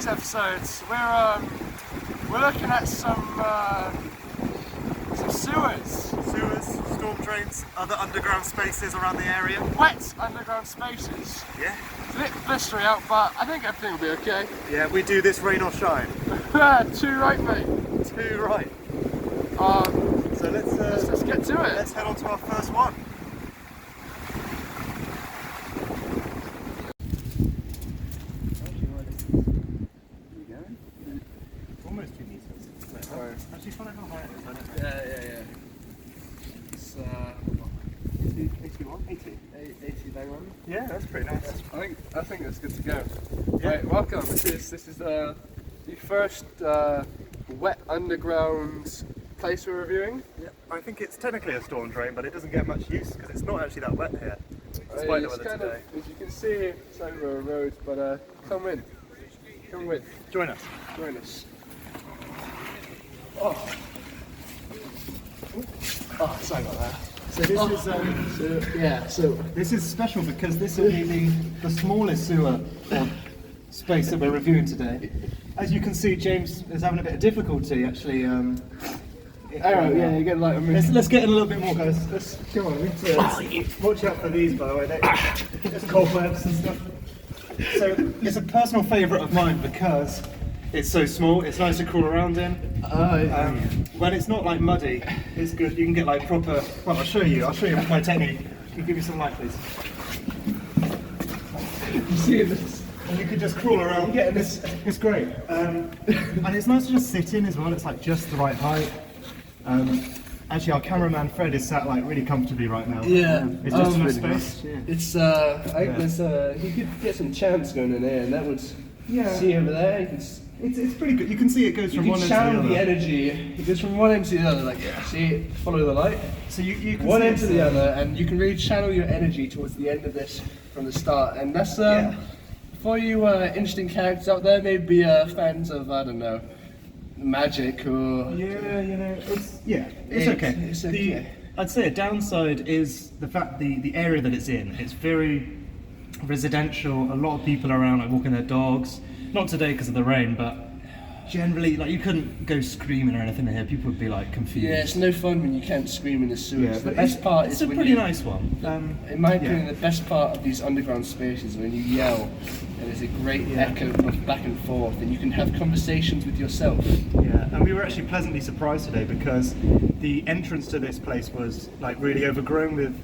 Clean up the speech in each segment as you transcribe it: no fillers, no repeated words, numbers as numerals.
today's episodes, we're looking at some sewers. Sewers, storm drains, other underground spaces around the area. Wet underground spaces. Yeah. It's a bit blistery out, but I think everything will be okay. Yeah, we do this rain or shine. Too right, mate. Too right. So Let's get to it. Let's head on to our first one. Almost 2 meters. Alright. Actually, find out how high it is. Yeah. It's 81? 80. 80 bang on. Yeah, that's pretty nice. I think that's good to go. Yeah. Right, welcome. This is the first wet underground place we're reviewing. Yeah. I think it's technically a storm drain, but it doesn't get much use because it's not actually that wet here, despite the weather kind today. of, as you can see, it's over a road, but come in. Join us. Join us. Sorry about that. So this is This is special because this will be the smallest sewer or space that we're reviewing today. As you can see, James is having a bit of difficulty actually. You get like Let's get in a little bit more, guys. Let's come on. Watch out for these, by the way. There's cobwebs and stuff. So it's a personal favourite of mine because it's so small. It's nice to crawl around in. When it's not like muddy, it's good. You can get like proper. Well, I'll show you my technique. Can you give me some light, please? You see this? And you can just crawl around. Yeah, it's great. And it's nice to just sit in as well. It's like just the right height. Actually, our cameraman Fred is sat like really comfortably right now. Yeah, it's just enough really space. nice. Yeah. It's I think there's you could get some chants going in there, and that would see over there. You could. It's pretty good. You can see it goes from one end to the other. Channel the energy. It goes from one end to the other. Like see, follow the light. So you can one see end to the other, and you can really channel your energy towards the end of this from the start. And that's for you interesting characters out there, maybe fans of I don't know, magic or it's okay. It's okay. I'd say a downside is the fact the area that it's in. It's very residential. A lot of people are around like walking their dogs. Not today because of the rain, but generally, like you couldn't go screaming or anything in here. People would be like confused. Yeah, it's no fun when you can't scream in the sewers. Yeah, The but best part it's is a when pretty you, nice one. in my opinion, the best part of these underground spaces is when you yell and there's a great echo of back and forth, and you can have conversations with yourself. Yeah, and we were actually pleasantly surprised today because the entrance to this place was like really overgrown with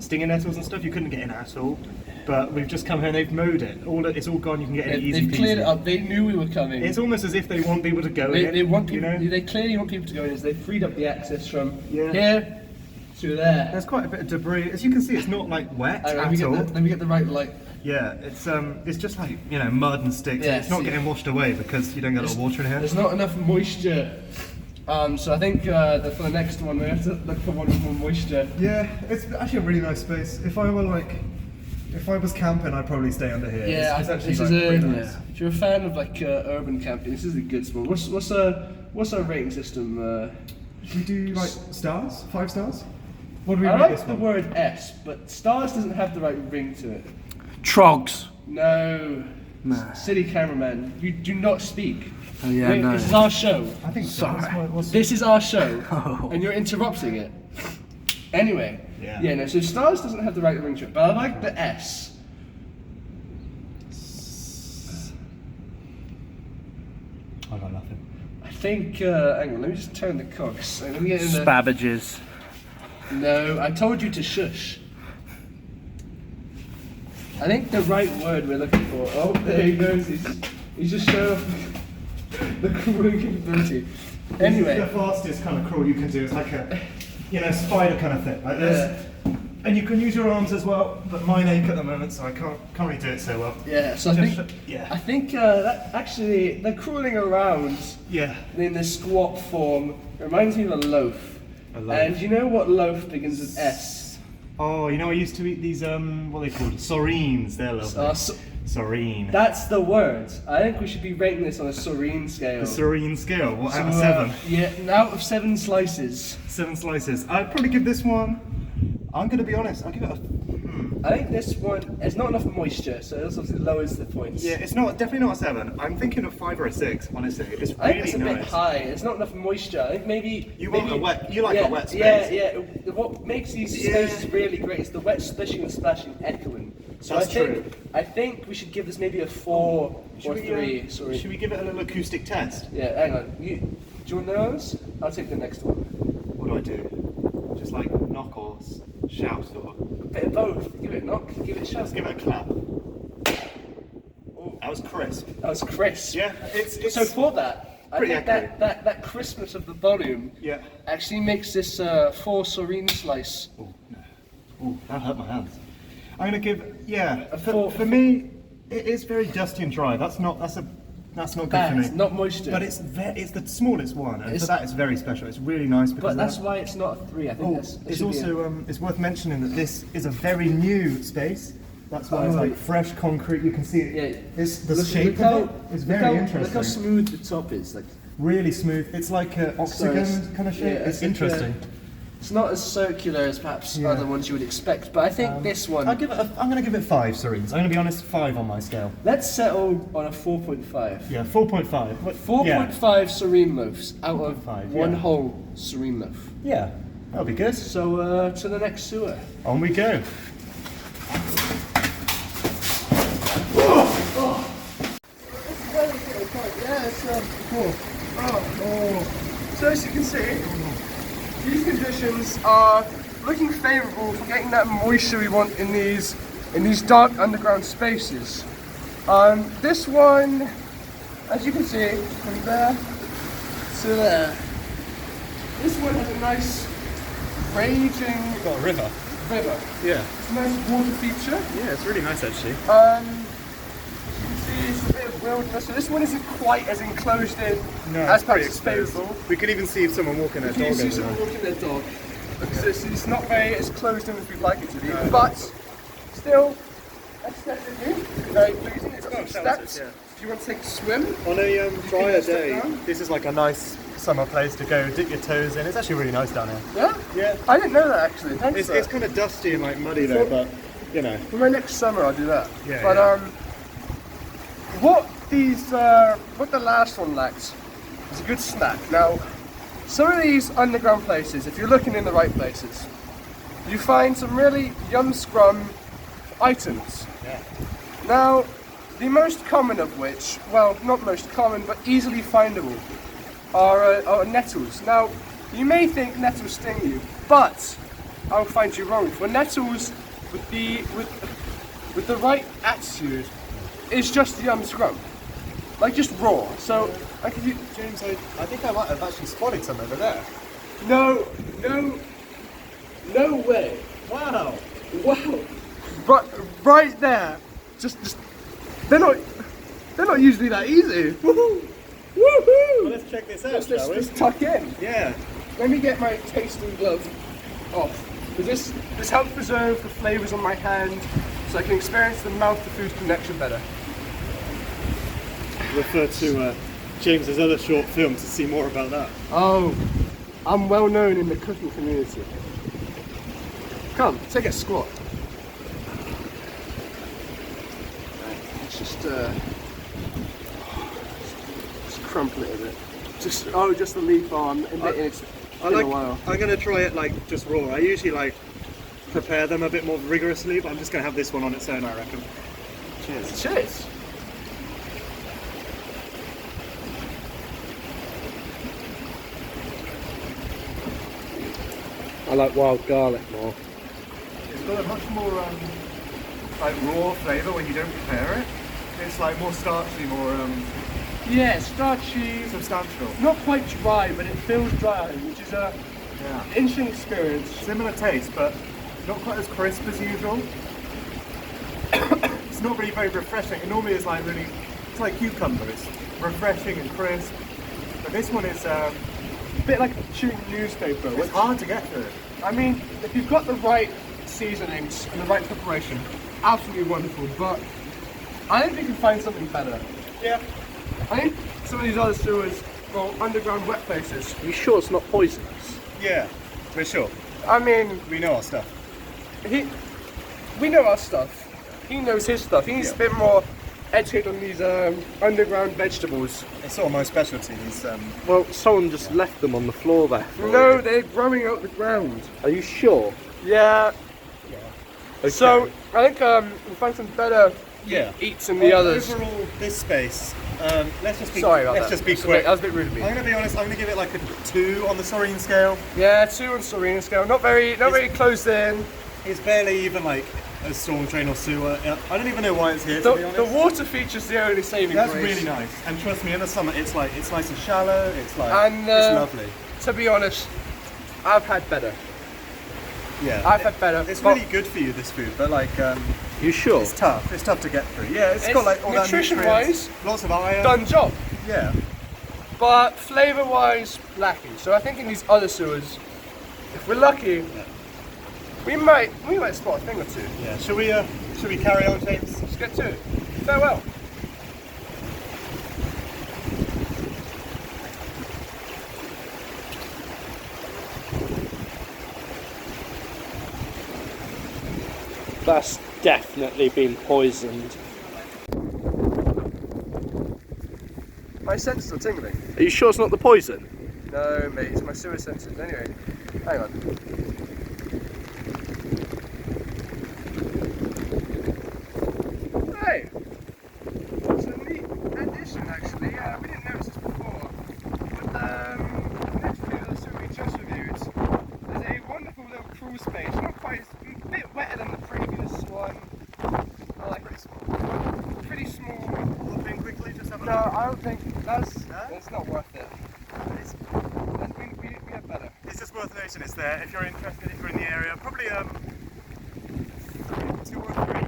stinging nettles and stuff. You couldn't get in at all. But we've just come here and they've mowed it. It's all gone. You can get in easy. They've cleared it up. They knew we were coming. It's almost as if they want people to go in. They want people. You know? They clearly want people to go in. As they freed up the access from Yeah. here to there. There's quite a bit of debris. As you can see, it's not like wet Let at all. me get the right light. Yeah, it's just like mud and sticks. Yeah, It's not getting washed away because you don't get a lot of water in here. There's not enough moisture. So I think for the next one we have to look for one with more moisture. Yeah, it's actually a really nice space. If I was camping, I'd probably stay under here. Yeah, it's actually this like, is really nice. if you're a fan of like urban camping, this is a good spot. What's our rating system? Should we do like stars? 5 stars? What do we I rate like this the one? word S, but stars doesn't have the right ring to it. Trogs. No. Nah. City cameraman, you do not speak. Oh yeah, no. This is our show. I think so. Sorry. This is our show, Oh. and you're interrupting it. Anyway, Yeah. no. So stars doesn't have the right ring to it, but I like the S. I got nothing. I think. Hang on, let me just turn the cogs. Let me get in the. Spabbages. No, I told you to shush. I think the right word we're looking for. Oh, there he goes. He's just showing off the crawling capability. Anyway. The fastest kind of crawl you can do is like a, spider kind of thing, like this. And you can use your arms as well, but mine ache at the moment, so I can't really do it so well. Yeah, so I think that actually they're crawling around in the squat form. It reminds me of a loaf. And you know what loaf begins with S? Oh, I used to eat these, what are they called? Soreens, they're lovely. Soreen. That's the word. I think we should be rating this on a Soreen scale. The Soreen scale, what, out of 7? Yeah, out of 7 slices. 7 slices. I'd probably give this one, I'm going to be honest, I'll give it a I think this one, there's not enough moisture, so this obviously lowers the points. Yeah, it's not definitely not a 7. I'm thinking of 5 or a 6. Honestly, it's I think really it's a nice. bit high. It's not enough moisture. I think maybe You want a wet. You like yeah, a wet space. Yeah. What makes these spaces really great is the wet splishing and splashing echoing. So That's true. I think we should give this maybe a 4 or 3. Sorry. Should we give it a little acoustic test? Yeah, hang on. Do you want those? I'll take the next one. What do I do? Just like knock or shout or? A bit of both. Give it a knock. Give it a shout. Let's give it a clap. That was crisp. That was crisp. Yeah, it's So for that, I pretty think accurate. that crispness of the volume Yeah. actually makes this 4 Soreen slice. Oh no. Oh, that hurt my hands. I'm gonna give A 4. for me. It is very dusty and dry. That's not good Bad, for me. not moisture. But it's the smallest one, and It's- for that it's very special. It's really nice because But that's why it's not a 3. I think Oh, that it's should be also it's worth mentioning that this is a very new space. That's why it's like fresh concrete. You can see it. Yeah. It's the Look shape how- of it is very Look how interesting. smooth the top is. Like Really smooth. It's like an octagon kind of shape. yeah, it's like interesting. it's not as circular as perhaps Yeah. other ones you would expect, but I think this one. I'm going to give it 5 Soreens. I'm going to be honest, 5 on my scale. Let's settle on a 4.5. Yeah, 4.5. 4.5 Soreen loaves out of 4.5, one yeah. whole Soreen loaf. Yeah, that'll be good. So to the next sewer. On we go. Yeah, it's cool. So as you can see, these conditions are looking favourable for getting that moisture we want in these dark underground spaces. This one, as you can see, from there to there, this one has a nice raging Got a river. river. Yeah. It's a nice water feature. Yeah, it's really nice actually. You can see it's a bit of wilderness. So this one isn't quite as enclosed in as perhaps it's favourable. We could even see if someone walking their You can dog see over someone there. walking their dog. Because it's not very as closed in as we'd like it to be. But still, aesthetically, very pleasing. It's got some steps. yeah. If you want to take a swim, On a drier just sit day, down. this is like a nice summer place to go dip your toes in. It's actually really nice down here. yeah? Yeah. I didn't know that actually. Thanks It's, for it's that. kind of dusty and like muddy though, but you know. For my next summer, I'll do that. Yeah, But yeah. what the last one lacked was a good snack. Now, some of these underground places, if you're looking in the right places, you find some really yum scrum items. Yeah. Now, the most common of which, well, not most common, but easily findable, are nettles. Now, you may think nettles sting you, but I'll find you wrong. For nettles, with the right attitude, is just yum scrum, like just raw. So, like if you, James, I think I might have actually spotted some over there. no way. Wow. Wow, right there, just they're not usually that easy. Woohoo! Well, Woohoo! let's check this out, Let's shall we? tuck in. Yeah. Let me get my tasting glove off, because this helps preserve the flavours on my hand, so I can experience the mouth-to-food connection better. Refer to James's other short film to see more about that. Oh, I'm well known in the cooking community. Come, take a squat. Let's just crumple it a bit. Just the leaf on. It's been a while. I'm gonna try it like just raw. I usually like prepare them a bit more rigorously, but I'm just gonna have this one on its own, I reckon. Cheers. Cheers. I like wild garlic more. It's got a much more like raw flavour when you don't prepare it. It's like more starchy, more Yeah, starchy. substantial. Not quite dry, but it feels dry, which is a Yeah. interesting experience. Similar taste, but not quite as crisp as usual. It's not really very refreshing. It normally is like really, it's like cucumber. It's refreshing and crisp. But this one is A bit like chewing newspaper. it's Which, hard to get through. I mean, if you've got the right seasonings and the right preparation, absolutely wonderful. But I think we can find something better. Yeah. I think some of these other sewers, well, underground wet places. Are you sure it's not poisonous? Yeah, we're sure. I mean, We know our stuff. we know our stuff. He knows his stuff. He's a bit more educated on these underground vegetables. It's sort of my specialty. These, Well, someone just left them on the floor there. No, they're growing out the ground. Are you sure? Yeah. Okay. So I think we'll find some better eats in the others. Overall, this space. Let's just be. Sorry about let's that. just be quick. That was a bit rude of me. I'm gonna be honest. I'm gonna give it like a 2 on the Soreen scale. Yeah, 2 on Soreen scale. Not very closed in. It's barely even like a storm drain or sewer. I don't even know why it's here. To be honest. The water feature's the only saving That's grace. really nice. And trust me, in the summer, it's nice and shallow. It's like And, it's lovely. To be honest, I've had better. Yeah, I've had better. It's but really good for you, this food, but like You sure? it's tough. It's tough to get through. Yeah, it's It's got like all that nutrition-wise, nutrients, lots of iron. done job. Yeah. But flavour-wise, lacking. So I think in these other sewers, if we're lucky, we might spot a thing or two. Yeah. Should we carry on, James? Let's get to it. Farewell. That's definitely been poisoned. My senses are tingling. Are you sure it's not the poison? No, mate, it's my sewer senses. Anyway, hang on. Hey! It's a neat addition, actually. We didn't notice this before. But next to the sewer we just reviewed, there's a wonderful little crawl space. Not quite, a bit wetter than the previous one. I like pretty small. Pretty small. Looking quickly, just have a No, look. I don't think that's not worth it. We have better. It's just worth noting. It's there if you're interested. If you're in the area, probably 2 or 3.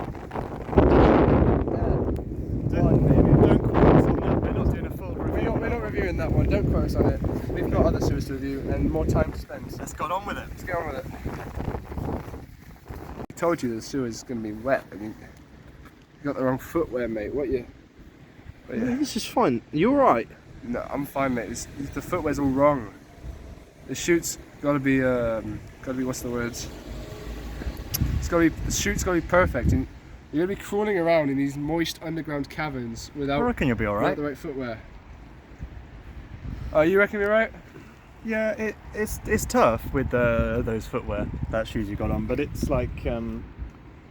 One maybe. Don't quote us on that. We're not doing a full review. We're not reviewing that one. Don't quote us on it. We've got other sewers to review and more time to spend. Let's get on with it. Let's get on with it. I told you the sewer's going to be wet. I mean, you got the wrong footwear, mate. What you? Yeah, this is fine. You alright? No, I'm fine, mate. The footwear's all wrong. The chute's gotta be what's the words? The chute's gotta be perfect, and you're gonna be crawling around in these moist underground caverns I without reckon you'll be all without right. the right footwear. Oh, you reckon you're right? Yeah, it's tough with those footwear, that shoes you got on, but it's like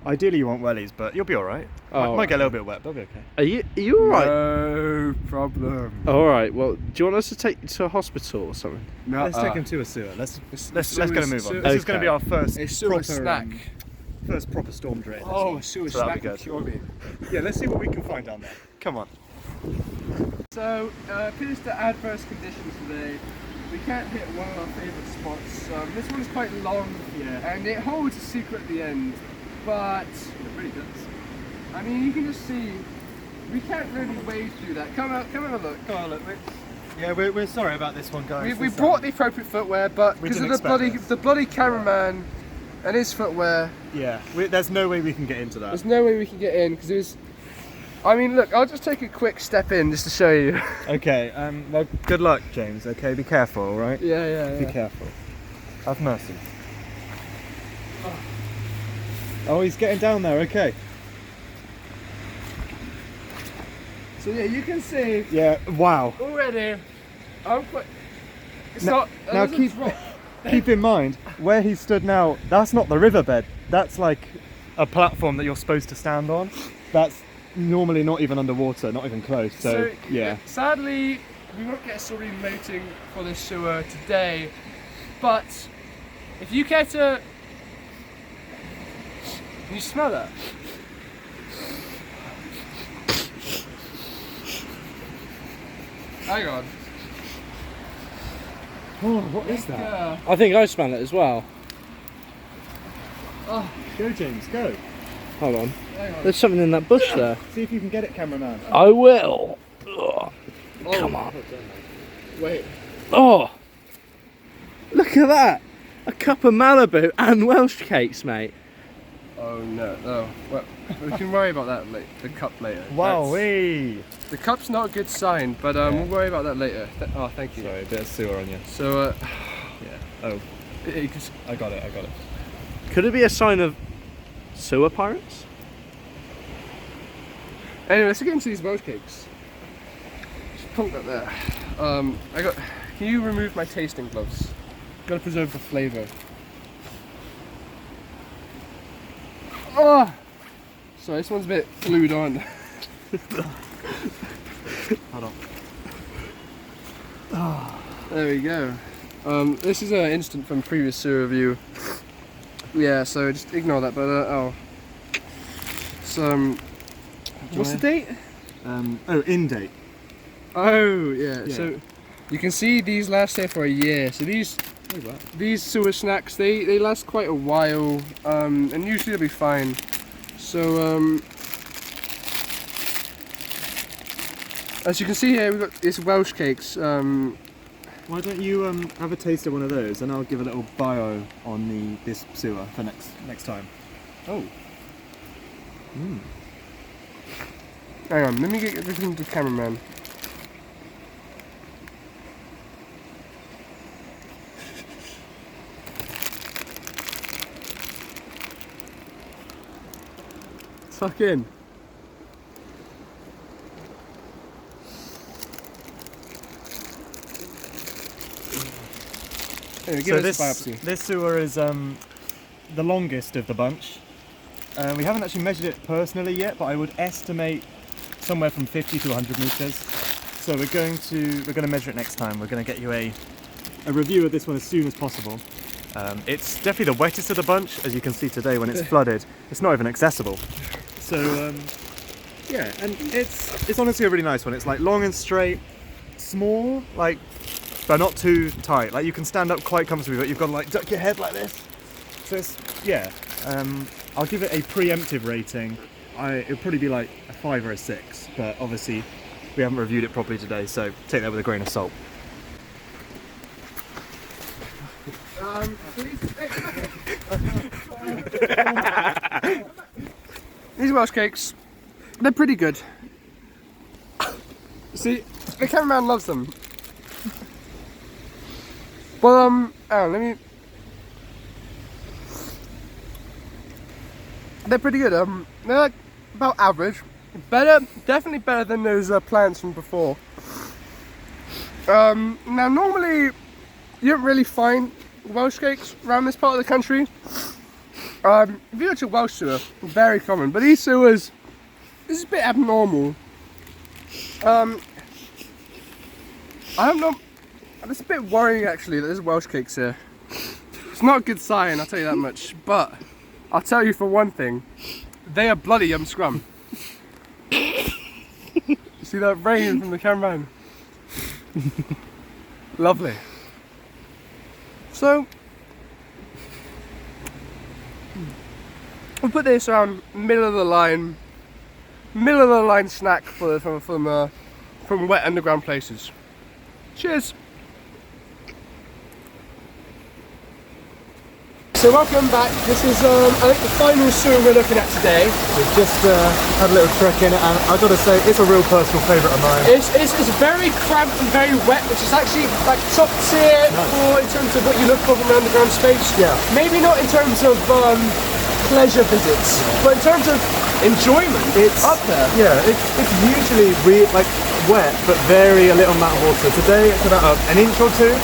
ideally you want wellies, but you'll be all right. Oh. Might get a little bit wet, but it'll be okay. Are you alright? No problem. Alright, well, do you want us to take you to a hospital or something? No, Let's take him to a sewer. Let's go sewer's- and move on. sewer- This is going to be our first a sewer proper snack. First proper storm drain. Oh, a sewer So that'll be snack will good. cure me. Yeah, let's see what we can find down there. Come on. So, appears to adverse conditions today. We can't hit one of our favourite spots. This one's quite long, and it holds a secret at the end, but It really does. I mean, you can just see we can't really wade through that. Come have a look. Come on, look. Yeah, we're sorry about this one, guys. We brought the appropriate footwear, but We because of didn't the bloody cameraman and his footwear, Yeah, there's no way we can get into that. there's no way we can get in because it was. I mean, look, I'll just take a quick step in just to show you. Okay, well, good luck, James, okay? Be careful, alright? Yeah. Be careful. Have mercy. Oh, he's getting down there, okay. So yeah, you can see Yeah, wow. already. I'm quite. It's Now- not. it now doesn't drop. Keep in mind, where he stood now, that's not the riverbed. That's like a platform that you're supposed to stand on. That's normally not even underwater, not even close, so yeah. Sadly, we won't get Soreen mating for this sewer today, but if you care to. Can you smell that? Hang on. Oh, what is that? Yeah. I think I smell it as well. Oh, Go, James, go. Hold on. hang on. There's something in that bush there. See if you can get it, cameraman. I will. Ugh. Come on. Wait. Oh, look at that. A cup of Malibu and Welsh cakes, mate. Oh no. Oh, well, we can worry about that later. The cup later. Wow, That's- wee. The cup's not a good sign, but we'll worry about that later. Oh, thank you. Sorry, a bit of sewer on you. So, Yeah. Oh, you can I got it. Could it be a sign of sewer pirates? Anyway, let's get into these Welsh cakes. Just plonk that there. Can you remove my tasting gloves? Gotta preserve the flavour. Oh! Sorry, this one's a bit glued on. Hold on. There we go. This is an instant from previous sewer review. Yeah, so just ignore that, but oh. So, what's the date? In date. Oh, yeah. So, you can see these last here for a year. So these sewer snacks, they last quite a while, and usually they'll be fine. So, as you can see here, we've got these Welsh cakes. Why don't you have a taste of one of those, and I'll give a little bio on this sewer for next time. Oh. Hang on, let me get everything to the cameraman. Suck in. Anyway, give us a biopsy. This sewer is the longest of the bunch. We haven't actually measured it personally yet, but I would estimate somewhere from 50 to 100 meters. So we're going to measure it next time. We're going to get you a review of this one as soon as possible. It's definitely the wettest of the bunch, as you can see today when it's flooded. It's not even accessible. So yeah, and it's honestly a really nice one. It's like long and straight, small, like, but not too tight. Like you can stand up quite comfortably, but you've got to like duck your head like this. So it's, yeah, I'll give it a preemptive rating. It'll probably be like a 5 or a 6, but obviously we haven't reviewed it properly today, so take that with a grain of salt. These Welsh cakes, they're pretty good. See, the cameraman loves them. Well, let me. They're pretty good. They're like about average. Better, definitely better than those plants from before. Now, normally you don't really find Welsh cakes around this part of the country. If you go to a Welsh sewer, very common. But these sewers, this is a bit abnormal. I don't know. It's a bit worrying actually that there's Welsh cakes here. It's not a good sign, I'll tell you that much. But I'll tell you for one thing, they are bloody yum scrum. You see that rain from the cameraman? Lovely. So we'll put this around middle of the line snack from wet underground places. Cheers. So welcome back. This is I think the final sewer we're looking at today. We've just had a little trek in it, and I've got to say it's a real personal favourite of mine. It's very cramped and very wet, which is actually like top tier for in terms of what you look for from an underground space. Yeah. Maybe not in terms of pleasure visits, but in terms of enjoyment, it's up there. Yeah, it's usually wet, but very a little amount of water. Today it's about an inch or two.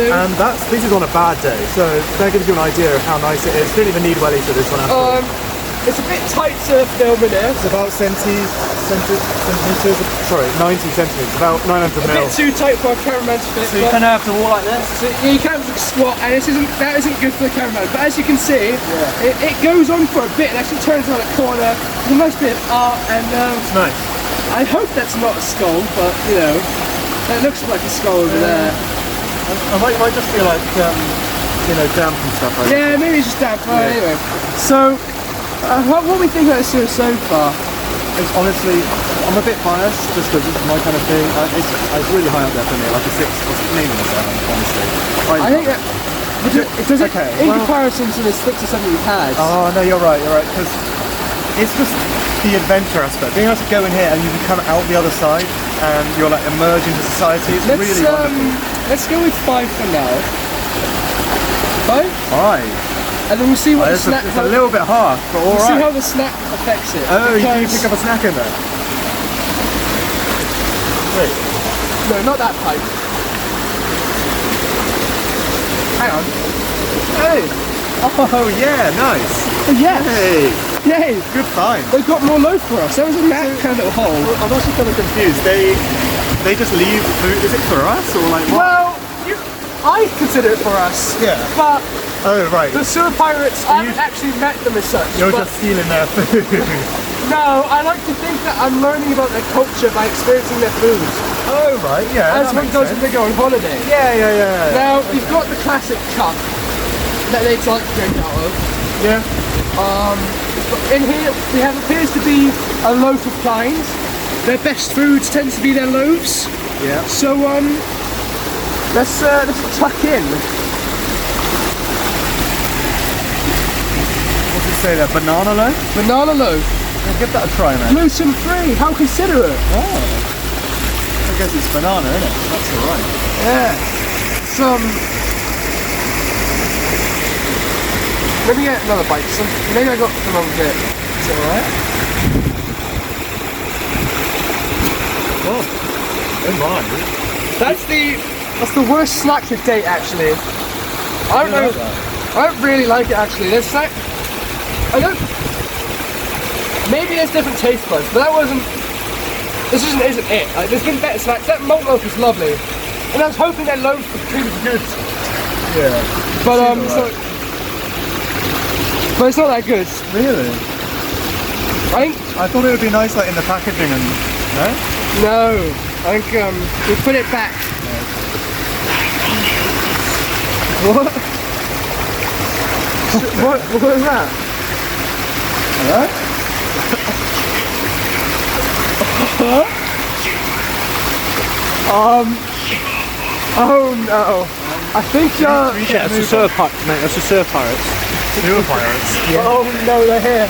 And this is on a bad day, so that gives you an idea of how nice it is. You don't even need wellies for this one after all. It's a bit tight to film in here. It's about 90 centimetres, about 900 A mil. bit too tight for a cameraman's fit. So you kind of have to walk like this? So you can't squat, and that isn't good for the cameraman. But as you can see, it goes on for a bit and actually turns around a corner. It's a nice bit of art, and it's nice. I hope that's not a skull, but you know, that looks like a skull over there. I might just feel like, damp and stuff like that. Yeah, maybe it's just damp. Anyway, so what we think about this series so far? It's honestly, I'm a bit biased just because it's my kind of thing. It's really high up there for me, like a 6 or maybe a 7, honestly. I think that. In comparison to the 6 or 7 we've had. Oh no, you're right, because it's just the adventure aspect. Being able to go in here and you can come out the other side and you're like emerge into society. It's really wonderful. Let's go with 5 for now. 5? 5. and then we'll see what the snack. It's a little bit harsh, but We'll see how alright. the snack affects it. Oh, you because- pick up a snack in there? Wait. No, not that pipe. Hang on. Hey! Oh yeah, nice. Yes! Hey, Yay! good find. They got more loaf for us. There was a kind of little hole. I'm actually kind of confused. They just leave food. Is it for us or like what? Well, I consider it for us. Yeah. But Oh right. the sewer pirates, I haven't actually met them as such. You're but just stealing their food. no, I like to think that I'm learning about their culture by experiencing their food. Oh right, yeah. As one does when they go on holiday. Yeah. Now, we've got the classic cup that they like to drink out of. Yeah. In here, we have appears to be a loaf of Kleins. Their best foods tend to be their loaves. Yeah. So, let's tuck in. What's it say there? Banana loaf? Banana loaf. Yeah, give that a try, man. Gluten free. How considerate. Oh. I guess it's banana, isn't it? That's alright. Yeah. Let me get another bite. Maybe I got some over here. Is it alright? Oh my. That's the worst snack to date, actually. I don't know. I don't really like it, actually. There's snack. I don't. Maybe there's different taste buds, but that wasn't. This isn't it. Like, there's been better snacks. That malt loaf is lovely, and I was hoping that loaf would be good. Yeah. But Alright. but it's not that good. Really? I thought it would be nice like in the packaging and No, I think we put it back. What? what was that? Hello? Oh no. I think Yeah, that's the sewer pirates, mate. That's the sewer pirates. Sewer pirates. Oh no, they're here.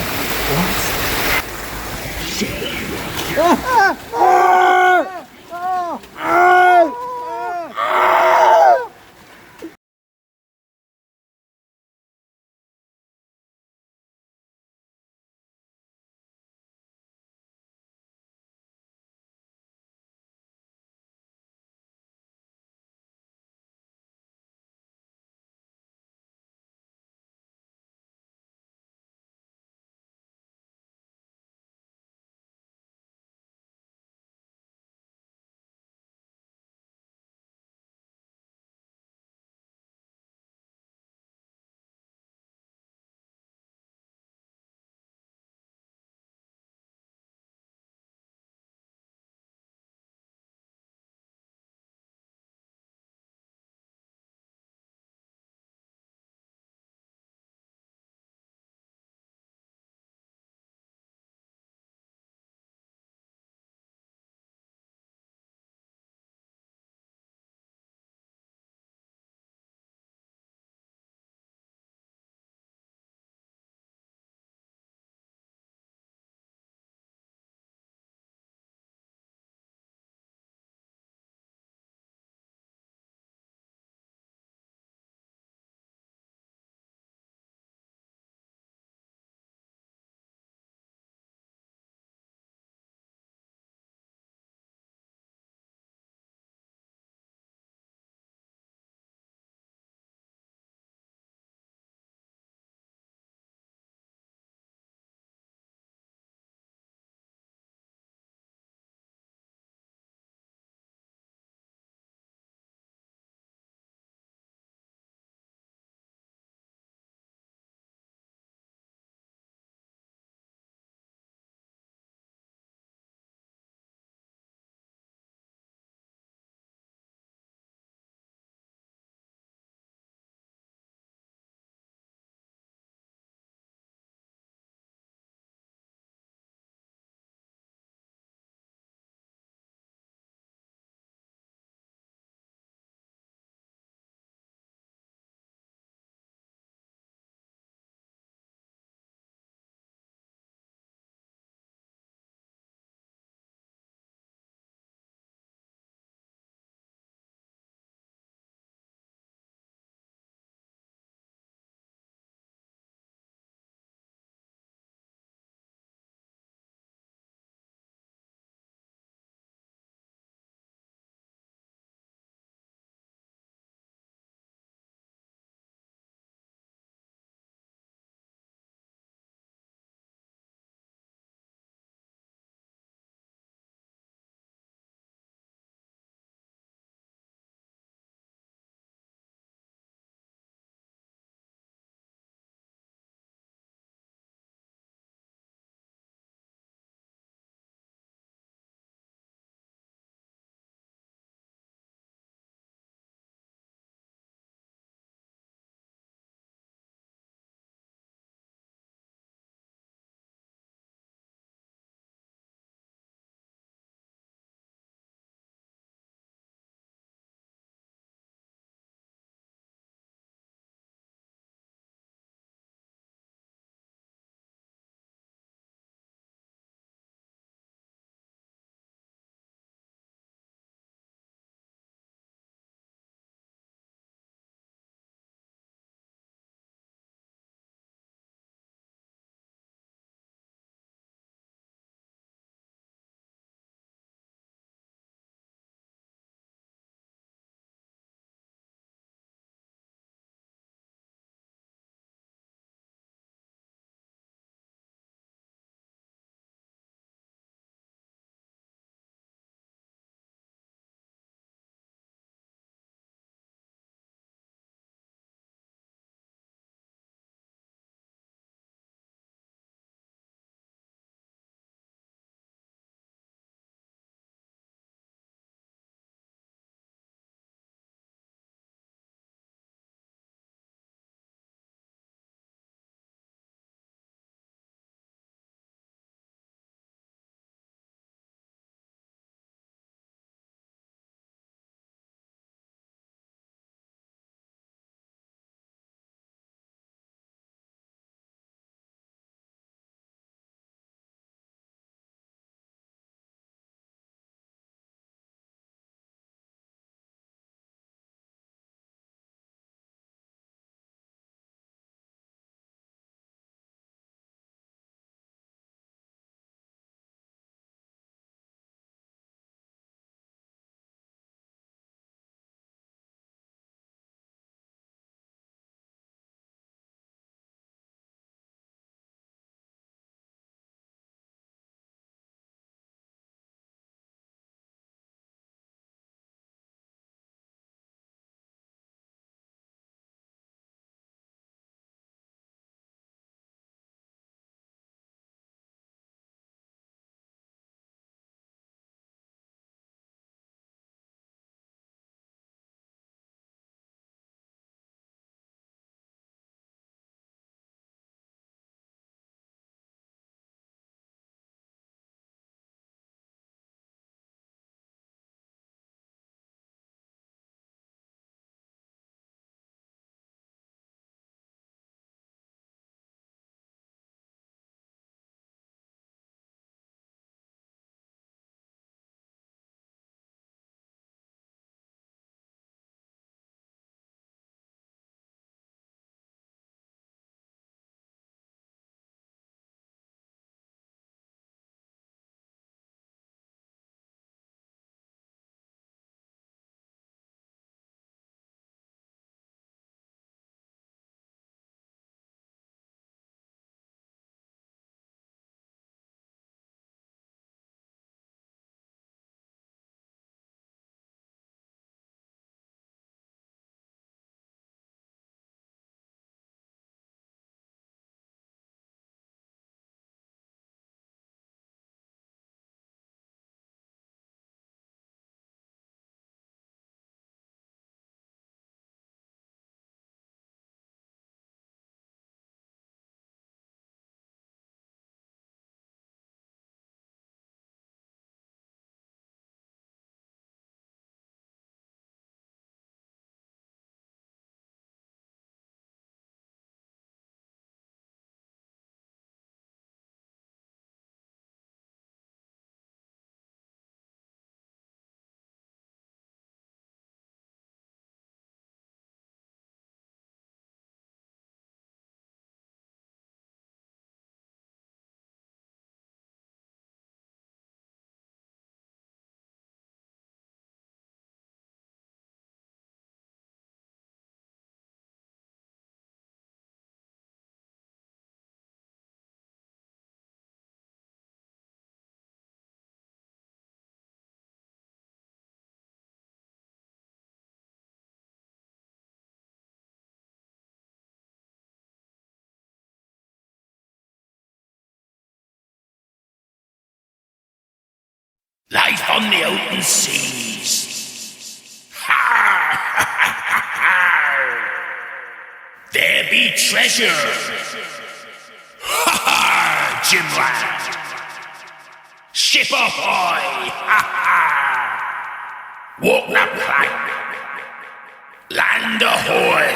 Life on the open seas. Ha! Ha! Ha! There be treasure. Ha! Ha! Jimland. Ship ahoy. Ha! Ha! Walk the plank. Land ahoy.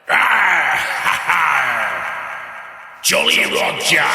Ah! Ha! Ha! Jolly Roger.